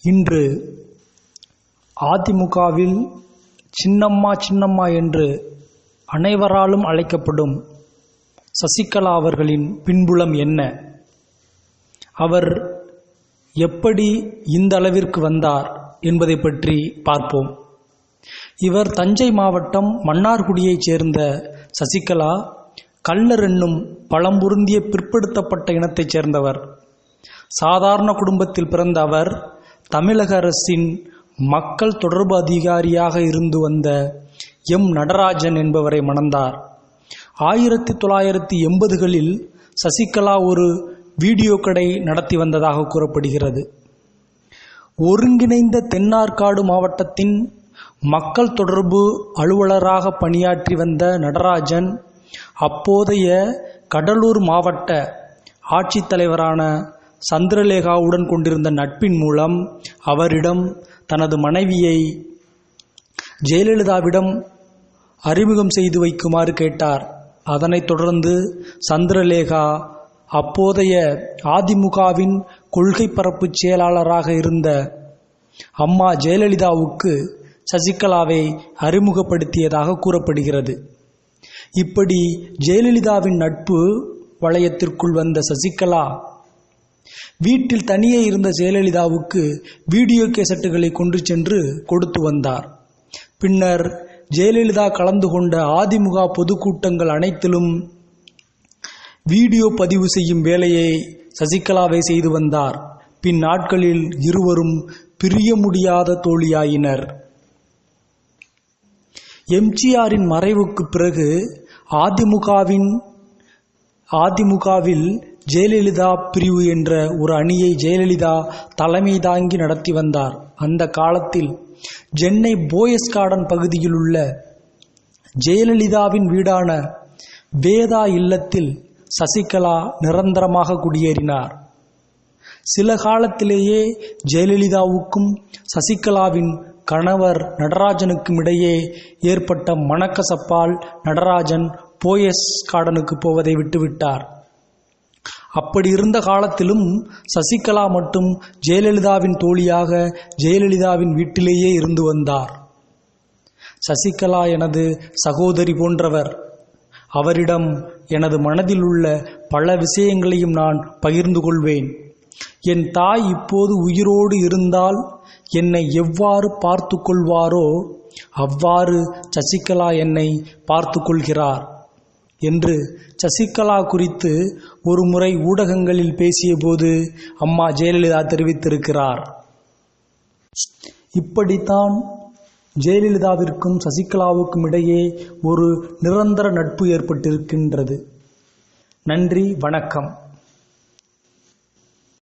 இன்று அதிமுகவில் சின்னம்மா சின்னம்மா என்று அனைவராலும் அழைக்கப்படும் சசிகலா அவர்களின் பின்புலம் என்ன? அவர் எப்படி இந்த அளவிற்கு வந்தார் என்பதை பற்றி பார்ப்போம். இவர் தஞ்சை மாவட்டம் மன்னார்குடியைச் சேர்ந்த சசிகலா கள்ளர் என்னும் பழம்பொருந்திய பிற்படுத்தப்பட்ட இனத்தைச் சேர்ந்தவர். சாதாரண குடும்பத்தில் பிறந்த அவர் தமிழக அரசின் மக்கள் தொடர்பு அதிகாரியாக இருந்து வந்த எம் நடராஜன் என்பவரை மணந்தார். 1980களில் சசிகலா ஒரு வீடியோ கடை நடத்தி வந்ததாக கூறப்படுகிறது. ஒருங்கிணைந்த தென்னார்காடு மாவட்டத்தின் மக்கள் தொடர்பு அலுவலராக பணியாற்றி வந்த நடராஜன் அப்போதைய கடலூர் மாவட்ட ஆட்சித்தலைவரான சந்திரலேகாவுடன் கொண்டிருந்த நட்பின் மூலம் அவரிடம் தனது மனைவியை ஜெயலலிதாவிடம் அறிமுகம் செய்து வைக்குமாறு கேட்டார். அதனைத் தொடர்ந்து சந்திரலேகா அப்போதைய அதிமுகவின் கொள்கை பரப்பு செயலாளராக இருந்த அம்மா ஜெயலலிதாவுக்கு சசிகலாவை அறிமுகப்படுத்தியதாக கூறப்படுகிறது. இப்படி ஜெயலலிதாவின் நட்பு வளையத்திற்குள் வந்த சசிகலா வீட்டில் தனியே இருந்த ஜெயலலிதாவுக்கு வீடியோ கேசட்டுகளை கொண்டு சென்று கொடுத்து வந்தார். பின்னர் ஜெயலலிதா கலந்து கொண்ட அதிமுக பொதுக்கூட்டங்கள் அனைத்திலும் வீடியோ பதிவு செய்யும் வேலையை சசிகலாவை செய்து வந்தார். பின் நாட்களில் இருவரும் பிரிய முடியாத தோழியாயினர். எம்ஜிஆரின் மறைவுக்கு பிறகு அதிமுகவில் ஜெயலலிதா பிரிவு என்ற ஒரு அணியை ஜெயலலிதா தலைமை தாங்கி நடத்தி வந்தார். அந்த காலத்தில் சென்னை போயஸ் கார்டன் பகுதியில் உள்ள ஜெயலலிதாவின் வீடான வேதா இல்லத்தில் சசிகலா நிரந்தரமாக குடியேறினார். சில காலத்திலேயே ஜெயலலிதாவுக்கும் சசிகலாவின் கணவர் நடராஜனுக்கும் இடையே ஏற்பட்ட மனக்கசப்பால் நடராஜன் போயஸ் கார்டனுக்கு போவதை விட்டுவிட்டார். அப்படி இருந்த காலத்திலும் சசிகலா மட்டும் ஜெயலலிதாவின் தோழியாக ஜெயலலிதாவின் வீட்டிலேயே இருந்து வந்தார். சசிகலா எனது சகோதரி போன்றவர். அவரிடம் எனது மனதில் உள்ள பல விஷயங்களையும் நான் பகிர்ந்து கொள்வேன். என் தாய் இப்போது உயிரோடு இருந்தால் என்னை எவ்வாறு பார்த்து கொள்வாரோ அவ்வாறு சசிகலா என்னை பார்த்து கொள்கிறார் என்று சசிகலா குறித்து ஒரு முறை ஊடகங்களில் பேசிய போது அம்மா ஜெயலலிதா தெரிவித்திருக்கிறார். இப்படித்தான் ஜெயலலிதாவிற்கும் சசிகலாவுக்கும் இடையே ஒரு நிரந்தர நட்பு ஏற்பட்டிருக்கின்றது. நன்றி, வணக்கம்.